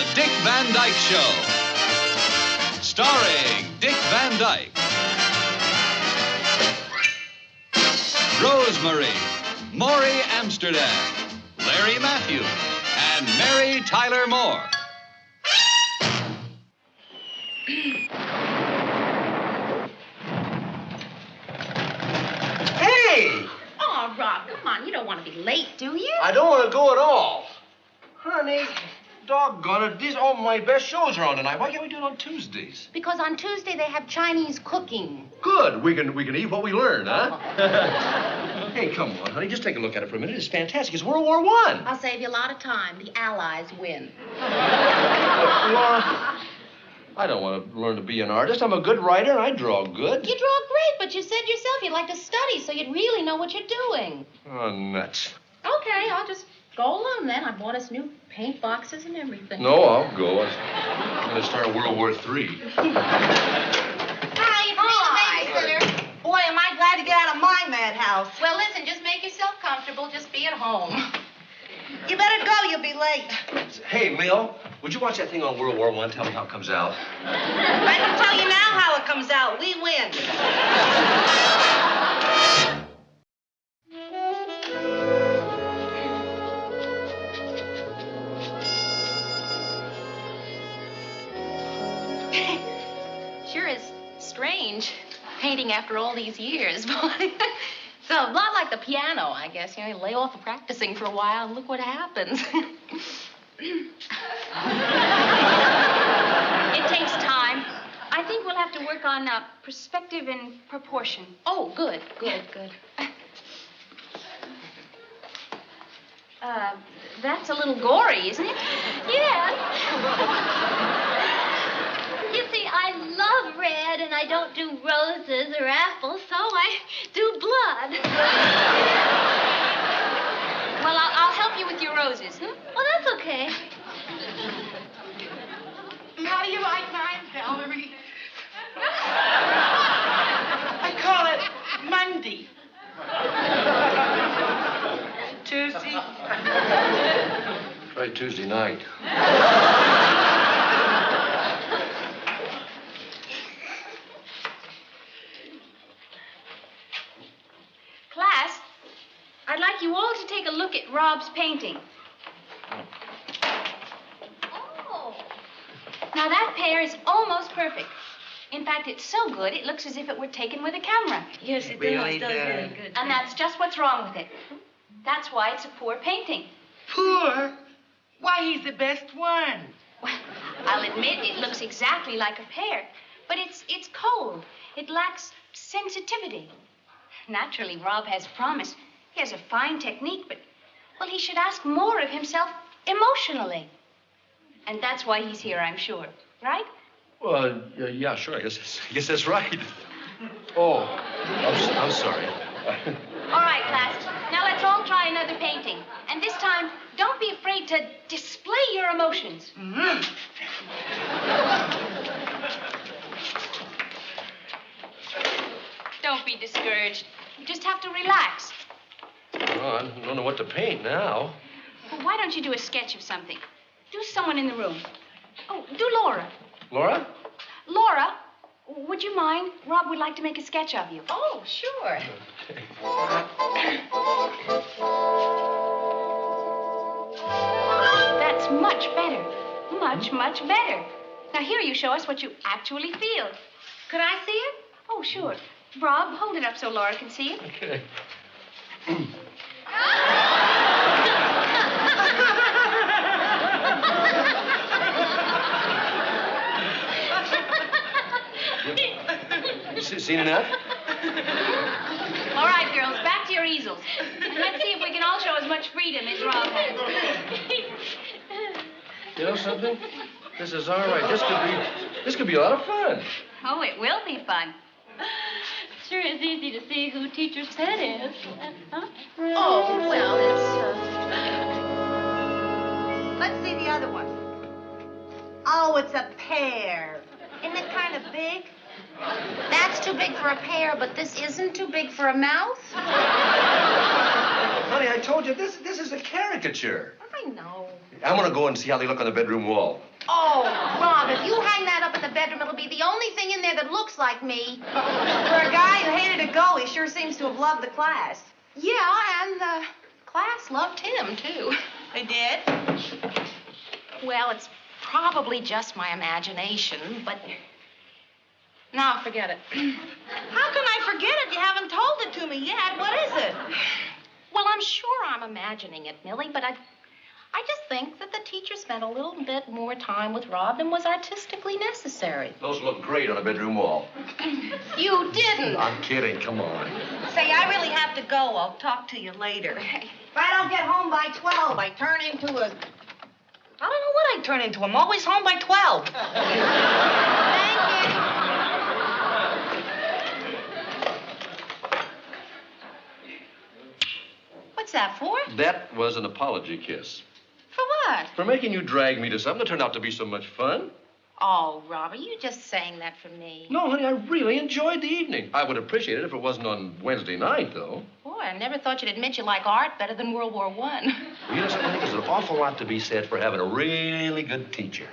The Dick Van Dyke Show. Starring Dick Van Dyke. Rosemary, Maury Amsterdam, Larry Matthews, and Mary Tyler Moore. Hey! Oh, Rob, come on. You don't want to be late, do you? I don't want to go at all. Honey, doggone it. These all my best shows are on tonight. Why can't we do it on Tuesdays? Because on Tuesday they have Chinese cooking. Good. We can eat what we learn, huh? Hey, come on, honey. Just take a look at it for a minute. It's fantastic. It's World War I. I'll save you a lot of time. The Allies win. Laura, I don't want to learn to be an artist. I'm a good writer, and I draw good. You draw great, but you said yourself you'd like to study so you'd really know what you're doing. Oh, nuts. Okay, I'll just go alone then. I bought us new paint boxes and everything. No, I'll go. I'm going to start World War III. Hi, babysitter. Boy, am I glad to get out of my madhouse. Well, listen, just make yourself comfortable. Just be at home. You better go, you'll be late. Hey, Leo, would you watch that thing on World War I? Tell me how it comes out. I can tell you now how it comes out. We win. Sure is strange, painting after all these years. So a lot like the piano, I guess. You know, you lay off of practicing for a while and look what happens. It takes time. I think we'll have to work on perspective and proportion. Oh, good. That's a little gory, isn't it? Yeah. You see, I love red, and I don't do roses or apples, so I do blood. Well, I'll help you with your roses. Well, that's okay. How do you like mine, Valerie? I call it Monday. Tuesday. Try Tuesday night. Class, I'd like you all to take a look at Rob's painting. Oh. Now, that pear is almost perfect. In fact, it's so good, it looks as if it were taken with a camera. Yes, it really does. Really good. And that's just what's wrong with it. That's why it's a poor painting. Poor? Why, he's the best one. Well, I'll admit it looks exactly like a pear, but it's cold. It lacks sensitivity. Naturally, Rob has promise. He has a fine technique, but, well, he should ask more of himself emotionally. And that's why he's here, I'm sure. Right? Well, yeah, sure. I guess that's right. Oh, I'm sorry. All right, class. Now let's all try another painting. And this time, don't be afraid to display your emotions. Mm-hmm. Don't be discouraged. You just have to relax. Oh, I don't know what to paint now. Well, why don't you do a sketch of something? Do someone in the room. Oh, do Laura. Laura? Laura, would you mind? Rob would like to make a sketch of you. Oh, sure. That's much better. Much better. Now, here you show us what you actually feel. Could I see it? Oh, sure. Rob, hold it up so Laura can see it. Okay. Seen enough? All right, girls, back to your easels. Let's see if we can all show as much freedom as Rob has. You know something? This is all right. This could be a lot of fun. Oh, it will be fun. Sure is easy to see who teacher's pet is. Huh? Oh, well, let's see the other one. Oh, it's a pear. Isn't it kind of big? That's too big for a pear, but this isn't too big for a mouth. Honey, I told you, this is a caricature. I know. I'm going to go and see how they look on the bedroom wall. Oh, Rob, if you hang that up in the bedroom, it'll be the only thing in there that looks like me. For a guy who hated to go, he sure seems to have loved the class. Yeah, and the class loved him, too. They did? Well, it's probably just my imagination, but... No, forget it. How can I forget it? You haven't told it to me yet. What is it? Well, I'm sure I'm imagining it, Millie, but I just think that the teacher spent a little bit more time with Rob than was artistically necessary. Those look great on a bedroom wall. You didn't. I'm kidding. Come on. Say, I really have to go. I'll talk to you later. If I don't get home by 12, I turn into a... I don't know what I turn into. I'm always home by 12. Thank you. What's that for? That was an apology kiss. For what? For making you drag me to something that turned out to be so much fun. Oh, Rob, are you just saying that for me? No, honey, I really enjoyed the evening. I would appreciate it if it wasn't on Wednesday night, though. Boy, I never thought you'd admit you like art better than World War I. Well, you know something? There's an awful lot to be said for having a really good teacher.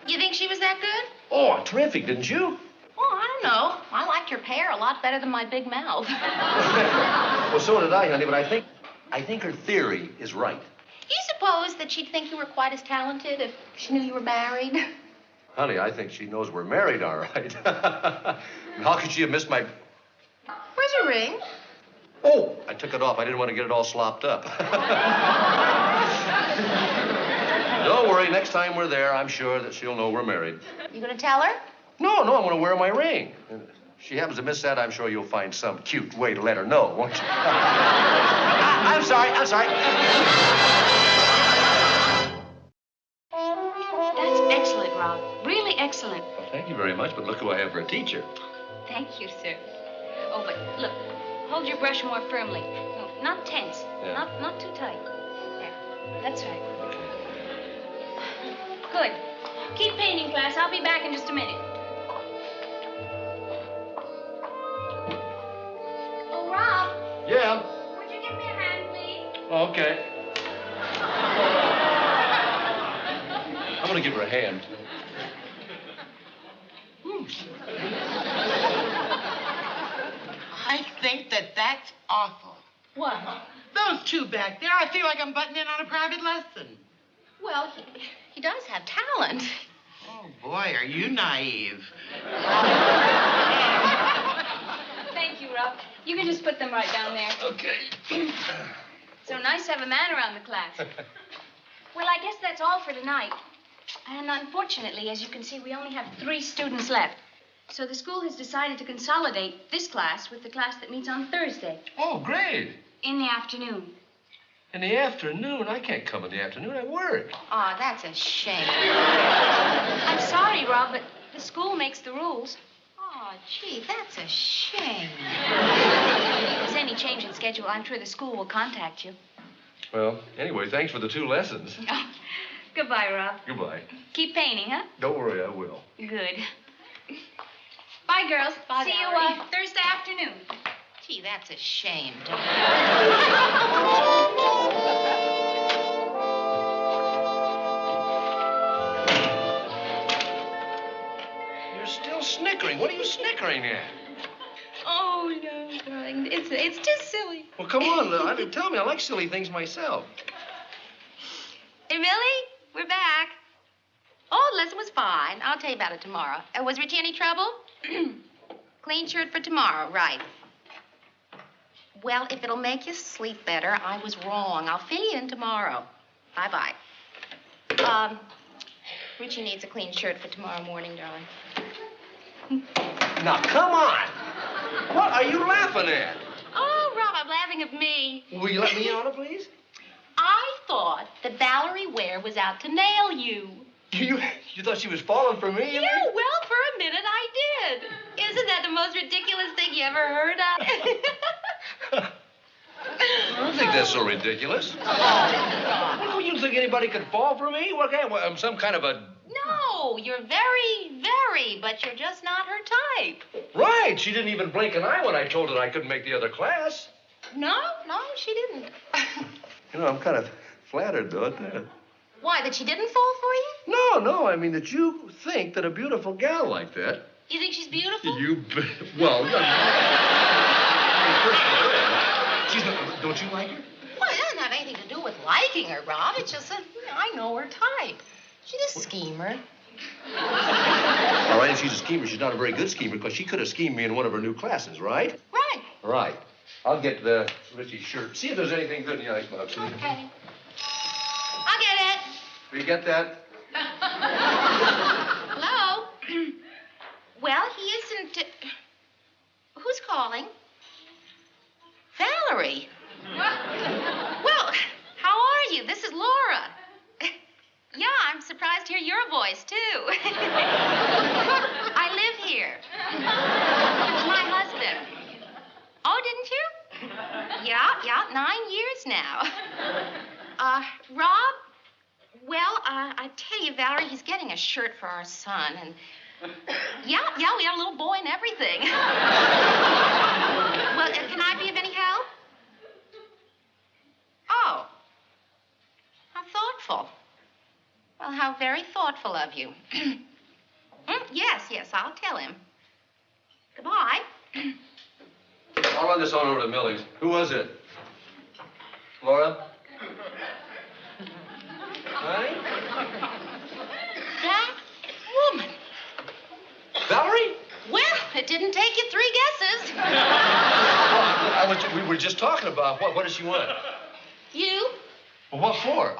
You think she was that good? Oh, terrific, didn't you? Well, I don't know. I liked your pear a lot better than my big mouth. Well, so did I, honey, but I think her theory is right. Do you suppose that she'd think you were quite as talented if she knew you were married? Honey, I think she knows we're married, all right. How could she have missed my... Where's your ring? Oh, I took it off. I didn't want to get it all slopped up. Don't worry. Next time we're there, I'm sure that she'll know we're married. You gonna tell her? No, I'm going to wear my ring. If she happens to miss that, I'm sure you'll find some cute way to let her know, won't you? I'm sorry. That's excellent, Rob. Really excellent. Well, thank you very much, but look who I have for a teacher. Thank you, sir. Oh, but look, hold your brush more firmly. No, not tense. Yeah. Not too tight. There. That's right. Good. Keep painting, class. I'll be back in just a minute. Oh, Rob. Yeah. Would you give me a hand, please? Okay. I'm going to give her a hand. I think that's awful. What? Those two back there, I feel like I'm butting in on a private lesson. Well, he does have talent. Oh, boy, are you naive. Thank you, Rob. You can just put them right down there. Okay. So nice to have a man around the class. Well, I guess that's all for tonight. And unfortunately, as you can see, we only have 3 students left. So the school has decided to consolidate this class with the class that meets on Thursday. Oh, great. In the afternoon. In the afternoon? I can't come in the afternoon. I work. Oh, that's a shame. I'm sorry, Rob, but the school makes the rules. Oh, gee, that's a shame. If there's any change in schedule, I'm sure the school will contact you. Well, anyway, thanks for the 2 lessons. Oh, goodbye, Rob. Goodbye. Keep painting, huh? Don't worry, I will. Good. Bye, girls. Bye, See you Valerie. Thursday afternoon. Gee, that's a shame. You're still snickering. What are you snickering at? Oh, no, darling. It's just silly. Well, come on. Tell me. I like silly things myself. Hey, Millie, we're back. Oh, the lesson was fine. I'll tell you about it tomorrow. Was Richie any trouble? Clean shirt for tomorrow, right. Well, if it'll make you sleep better, I was wrong. I'll fill you in tomorrow. Bye-bye. Richie needs a clean shirt for tomorrow morning, darling. Now, come on. What are you laughing at? Oh, Rob, I'm laughing at me. Will you let me in on it, please? I thought that Valerie Ware was out to nail you. You thought she was falling for me? Yeah, well, for a minute I did. Isn't that the most ridiculous thing you ever heard of? I don't think that's so ridiculous. Oh, you think anybody could fall for me? What, I'm some kind of a... No, you're very, very, but you're just not her type. Right. She didn't even blink an eye when I told her I couldn't make the other class. No, she didn't. You know, I'm kind of flattered, though, at that. Why, that she didn't fall for you? No, I mean that you think that a beautiful gal like that... You think she's beautiful? You bet. Well, she's not... Don't you like her? Well, it doesn't have anything to do with liking her, Rob. It's just that, I know her type. She's a schemer. All right, if she's a schemer, she's not a very good schemer because she could have schemed me in one of her new classes, right? Right. Right. I'll get Richie's shirt. See if there's anything good in the icebox. Okay. I'll get it. Will you get that? Hello? Well, he isn't... Who's calling? Valerie. Well, how are you? This is Laura. Yeah, I'm surprised to hear your voice, too. I live here. With my husband. Oh, didn't you? Yeah, 9 years now. Rob? Well, I tell you, Valerie, he's getting a shirt for our son, and... Yeah, we have a little boy and everything. Well, can I be of any help? Oh. How thoughtful. Well, how very thoughtful of you. Yes, I'll tell him. Goodbye. I'll run this on over to Millie's. Who was it? Laura? Honey? That woman. Valerie? Well, it didn't take you 3 guesses. We were just talking about what does she want? You? Well, what for?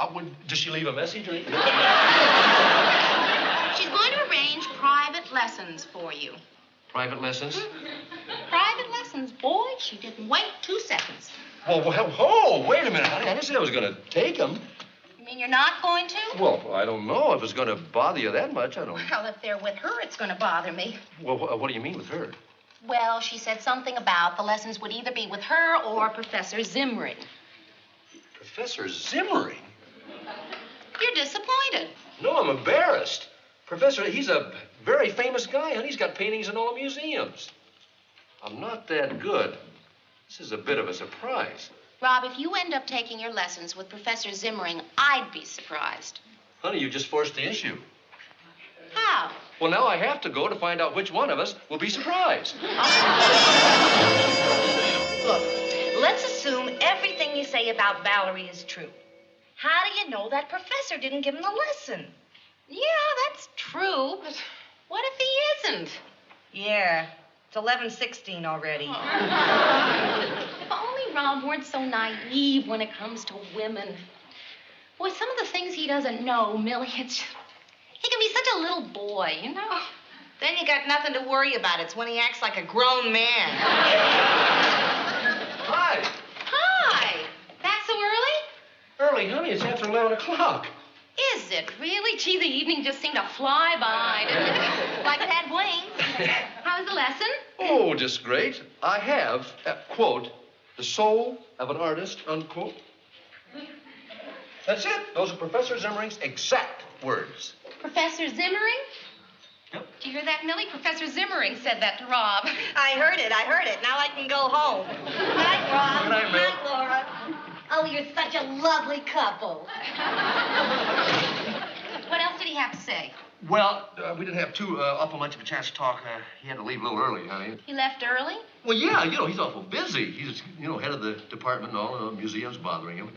Does she leave a message or anything? She's going to arrange private lessons for you. Private lessons? Private lessons, boy. She didn't wait 2 seconds. Well, wait a minute, honey. I didn't say I was going to take them. You mean you're not going to? Well, I don't know if it's going to bother you that much. I don't know. Well, if they're with her, it's going to bother me. Well, what do you mean with her? Well, she said something about the lessons would either be with her or Professor Zimring. Professor Zimring? You're disappointed. No, I'm embarrassed. Professor, he's a very famous guy, and he's got paintings in all the museums. I'm not that good. This is a bit of a surprise. Rob, if you end up taking your lessons with Professor Zimring, I'd be surprised. Honey, you just forced the issue. How? Well, now I have to go to find out which one of us will be surprised. Look, let's assume everything you say about Valerie is true. How do you know that professor didn't give him the lesson? Yeah, that's true, but what if he isn't? Yeah, it's 11:16 already. If only Rob weren't so naive when it comes to women. Boy, some of the things he doesn't know, Millie, he can be such a little boy, you know? Then you got nothing to worry about. It's when he acts like a grown man. Hi. Hi. Back so early? Early, honey. It's after 11 o'clock. Is it really? Gee, the evening just seemed to fly by, didn't it? Like it had wings. How was the lesson? Oh, just great. I have, quote, the soul of an artist, unquote. That's it. Those are Professor Zimmering's exact words. Professor Zimring? Yep. Did you hear that, Millie? Professor Zimring said that to Rob. I heard it. Now I can go home. Night, Rob. Good night, Mill. Night, Laura. Oh, you're such a lovely couple. What else did he have to say? Well, we didn't have too awful much of a chance to talk. He had to leave a little early, honey. He left early? Well, yeah, he's awful busy. He's, head of the department and all the museums bothering him.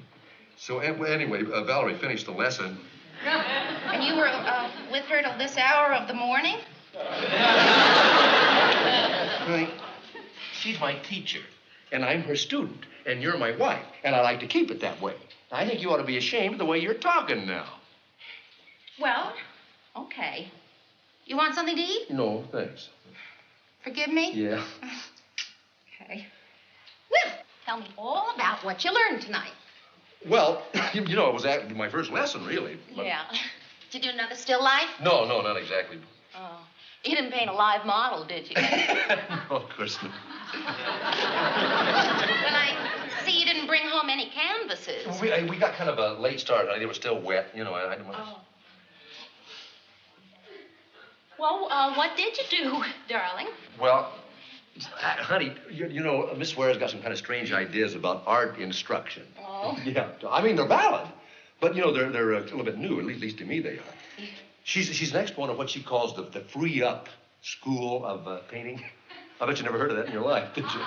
So, anyway, Valerie finished the lesson. And you were with her till this hour of the morning? Honey, she's my teacher, and I'm her student, and you're my wife, and I like to keep it that way. I think you ought to be ashamed of the way you're talking now. Well, okay. You want something to eat? No, thanks. Forgive me? Yeah. Okay. Well, tell me all about what you learned tonight. Well, it was my first lesson, really. But... Yeah. Did you do another still life? No, not exactly. Oh. You didn't paint a live model, did you? No, of course not. Well, I see you didn't bring home any canvases. We got kind of a late start. They were still wet, I didn't want to... Oh. Well, what did you do, darling? Well, honey, Miss Ware's got some kind of strange ideas about art instruction. Oh? Yeah. I mean, they're valid. But, you know, they're a little bit new, at least to me they are. She's next one of what she calls the free up school of painting. I bet you never heard of that in your life, did you?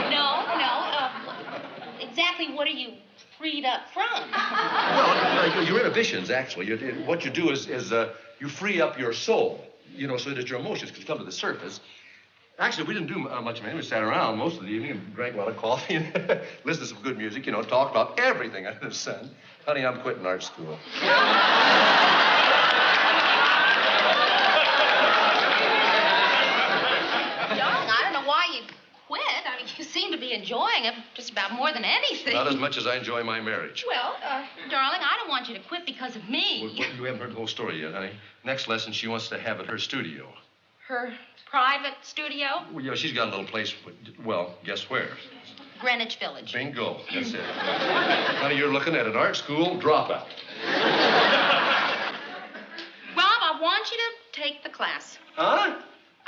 No. Exactly what are you freed up from? Well, your inhibitions, actually. What you do is you free up your soul, you know, so that your emotions can come to the surface. Actually, we didn't do much of anything. We sat around most of the evening and drank a lot of coffee and listened to some good music, you know, talked about everything under the sun. Honey, I'm quitting art school. I don't know why you quit. I mean, you seem to be enjoying it just about more than anything. Not as much as I enjoy my marriage. Well, darling, I don't want you to quit because of me. Well, you haven't heard the whole story yet, honey. Next lesson, she wants to have at her studio. Her private studio? Well, yeah, she's got a little place, well, guess where? Greenwich Village. Bingo, that's it. Honey, you're looking at an art school dropout. Rob, I want you to take the class. Huh?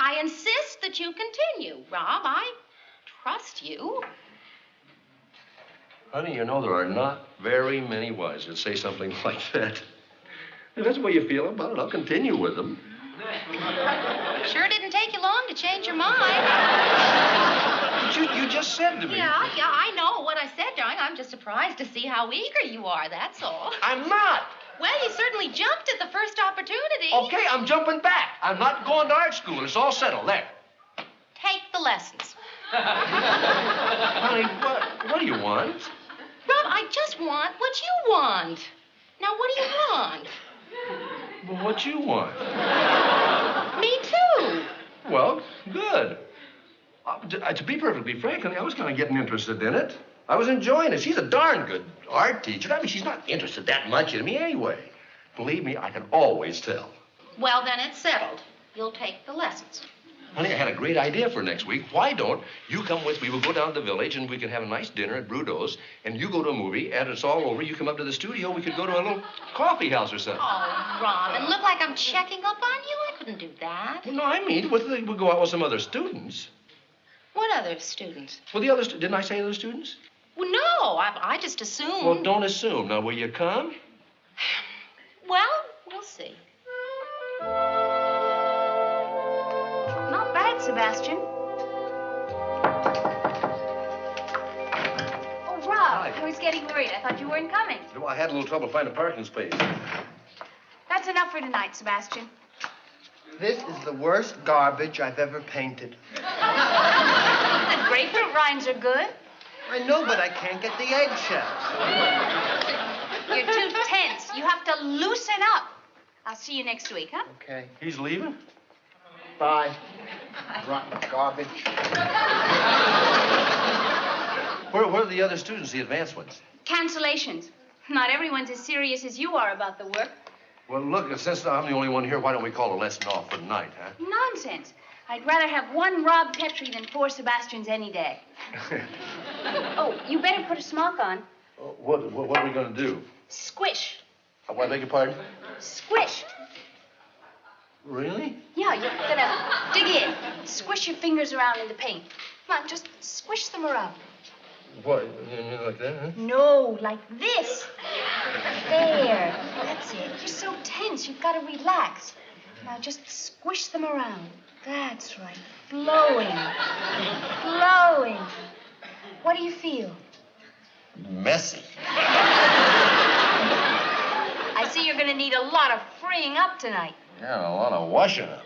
I insist that you continue, Rob. I trust you. Honey, you know there are not very many wives that say something like that. If that's the way you feel about it, I'll continue with them. Sure didn't take you long to change your mind. But you just said to me. Yeah, I know what I said, darling. I'm just surprised to see how eager you are, that's all. I'm not. Well, you certainly jumped at the first opportunity. Okay, I'm jumping back. I'm not going to art school. It's all settled. There. Take the lessons. Honey, what do you want? Rob, I just want what you want. Now, what do you want? Well, what you want? Me too. Well, good. To be perfectly frank, honey, I was kind of getting interested in it. I was enjoying it. She's a darn good art teacher. I mean, she's not interested that much in me anyway. Believe me, I can always tell. Well, then it's settled. You'll take the lessons. Honey, I had a great idea for next week. Why don't you come with me? We'll go down to the village, and we can have a nice dinner at Brudo's, and you go to a movie, and it's all over. You come up to the studio. We could go to a little coffee house or something. Oh, Rob, and look like I'm checking up on you? I couldn't do that. Well, no, I mean, we'll go out with some other students. What other students? Well, the others, didn't I say other students? Well, no, I just assumed. Well, don't assume. Now, will you come? Well, we'll see. Not bad, Sebastian. Oh, Rob, Hi. I was getting worried. I thought you weren't coming. Well, I had a little trouble finding a parking space. That's enough for tonight, Sebastian. This is the worst garbage I've ever painted. The grapefruit rinds are good. I know, but I can't get the eggshells. You're too tense. You have to loosen up. I'll see you next week, huh? Okay. He's leaving? Bye. Rotten garbage. Where are the other students, the advanced ones? Cancellations. Not everyone's as serious as you are about the work. Well, look, since I'm the only one here, why don't we call a lesson off for tonight, huh? Nonsense. I'd rather have one Rob Petrie than 4 Sebastians any day. Oh, you better put a smock on. What are we going to do? Squish. I beg your pardon? Squish. Really? Yeah, you're gonna dig in. Squish your fingers around in the paint. Come on, just squish them around. What, like that, huh? No, like this. There. That's it. You're so tense. You've got to relax. Now just squish them around. That's right. Flowing. Flowing. What do you feel? Messy. I see you're going to need a lot of freeing up tonight. Yeah, a lot of washing up.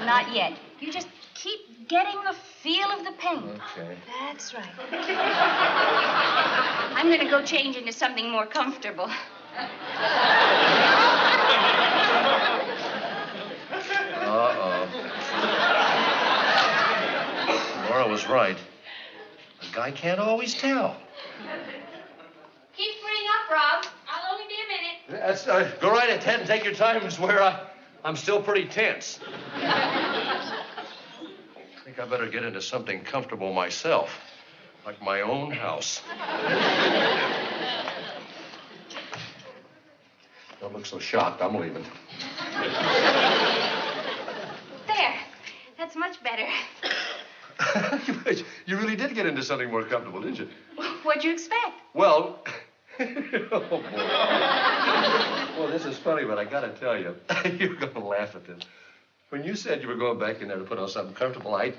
Not yet. You just keep getting the feel of the paint. Okay. That's right. I'm going to go change into something more comfortable. Uh-oh. Laura was right. A guy can't always tell. Keep freeing up, Rob. I'll only be a minute. That's, go right ahead and take your time. I swear I'm still pretty tense. I think I better get into something comfortable myself, like my own house. Don't look so shocked. I'm leaving. There. That's much better. You really did get into something more comfortable, didn't you? What'd you expect? Well, Oh, boy. Well, this is funny, but I got to tell you, you're going to laugh at this. When you said you were going back in there to put on something comfortable, I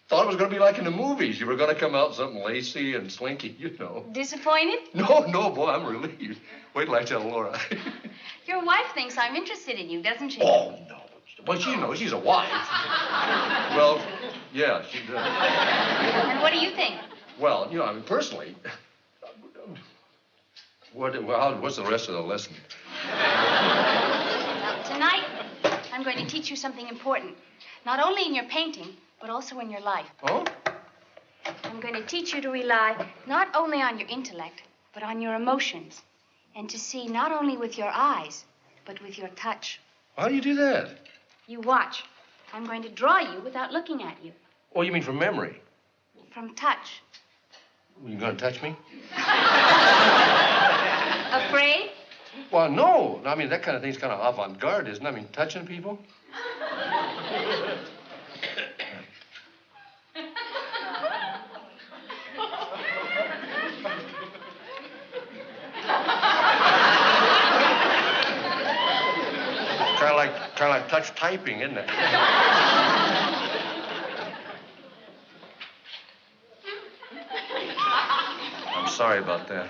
thought it was going to be like in the movies. You were going to come out something lacy and slinky, you know. Disappointed? No, boy, I'm relieved. Wait till I tell Laura. Your wife thinks I'm interested in you, doesn't she? Oh, no. Well, she knows she's a wife. Well, yeah, she does. And what do you think? Well, you know, I mean, personally, what's the rest of the lesson? Tonight, I'm going to teach you something important. Not only in your painting, but also in your life. Oh? I'm going to teach you to rely not only on your intellect, but on your emotions. And to see not only with your eyes, but with your touch. How do you do that? You watch. I'm going to draw you without looking at you. Oh, you mean from memory? From touch. You going to touch me? Afraid? Well, no. I mean, that kind of thing's kind of avant-garde, isn't it? I mean, touching people. Kind of like touch typing, isn't it? I'm sorry about that.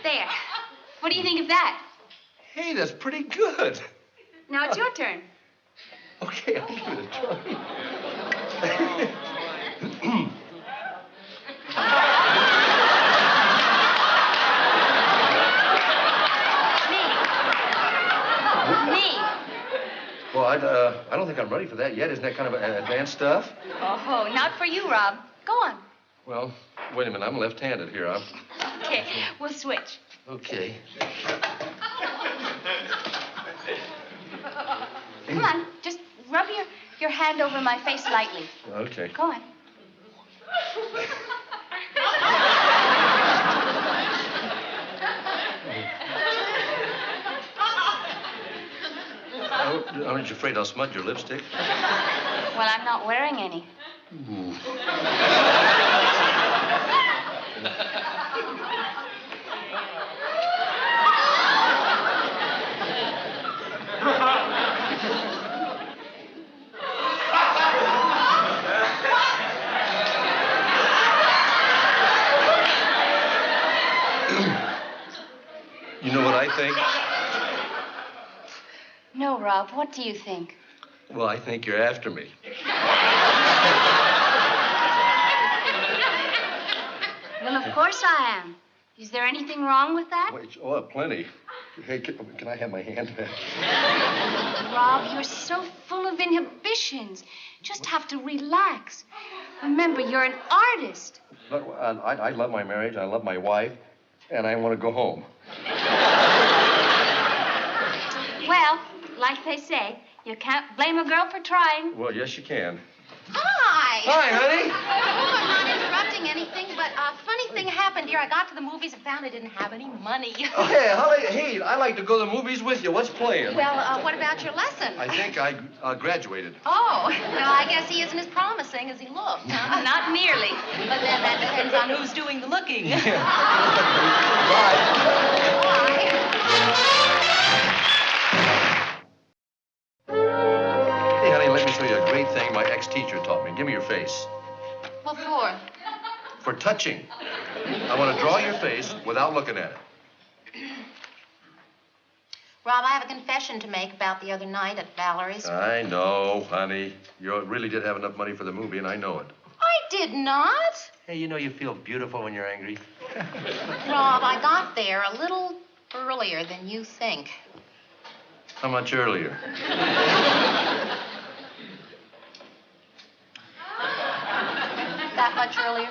There. What do you think of that? Hey, that's pretty good. Now it's your turn. Okay, I'll give it a try. Well, I don't think I'm ready for that yet. Isn't that kind of advanced stuff? Oh, not for you, Rob. Go on. Well, wait a minute. I'm left-handed here. Okay, we'll switch. Okay. Come on, just rub your hand over my face lightly. Okay. Go on. Aren't you afraid I'll smudge your lipstick? Well, I'm not wearing any. Ooh. You know what I think? No, Rob, what do you think? Well, I think you're after me. Well, of course I am. Is there anything wrong with that? Wait, oh, plenty. Hey, can I have my hand back? Rob, you're so full of inhibitions. Just have to relax. Remember, you're an artist. Look, I love my marriage, I love my wife, and I want to go home. Well, like they say, you can't blame a girl for trying. Well, yes, you can. Hi. Hi, honey. Oh, I'm not interrupting anything, but a funny thing happened here. I got to the movies and found I didn't have any money. Oh, hey, I'd like to go to the movies with you. What's playing? Well, what about your lesson? I think I graduated. Oh, well, I guess he isn't as promising as he looked. Not nearly. But then that depends on who's doing the looking. Bye. Bye. Hey, honey, let me show you a great thing my ex-teacher taught me. Give me your face. What for? For touching. I want to draw your face without looking at it. Rob, I have a confession to make about the other night at Valerie's. I know, honey. You really did have enough money for the movie, and I know it. I did not. Hey, you know you feel beautiful when you're angry. Rob, I got there a little earlier than you think. How much earlier? That much earlier?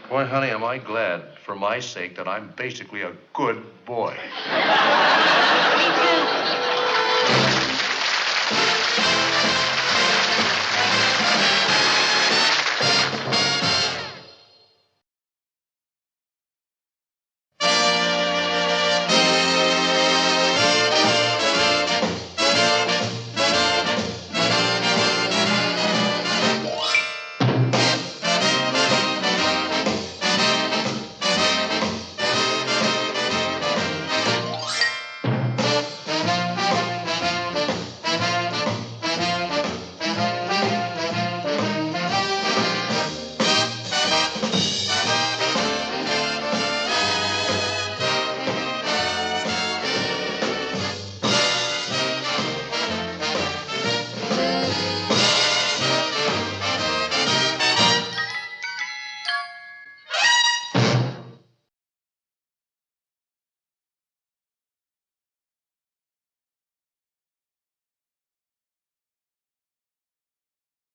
Boy, honey, am I glad, for my sake, that I'm basically a good boy.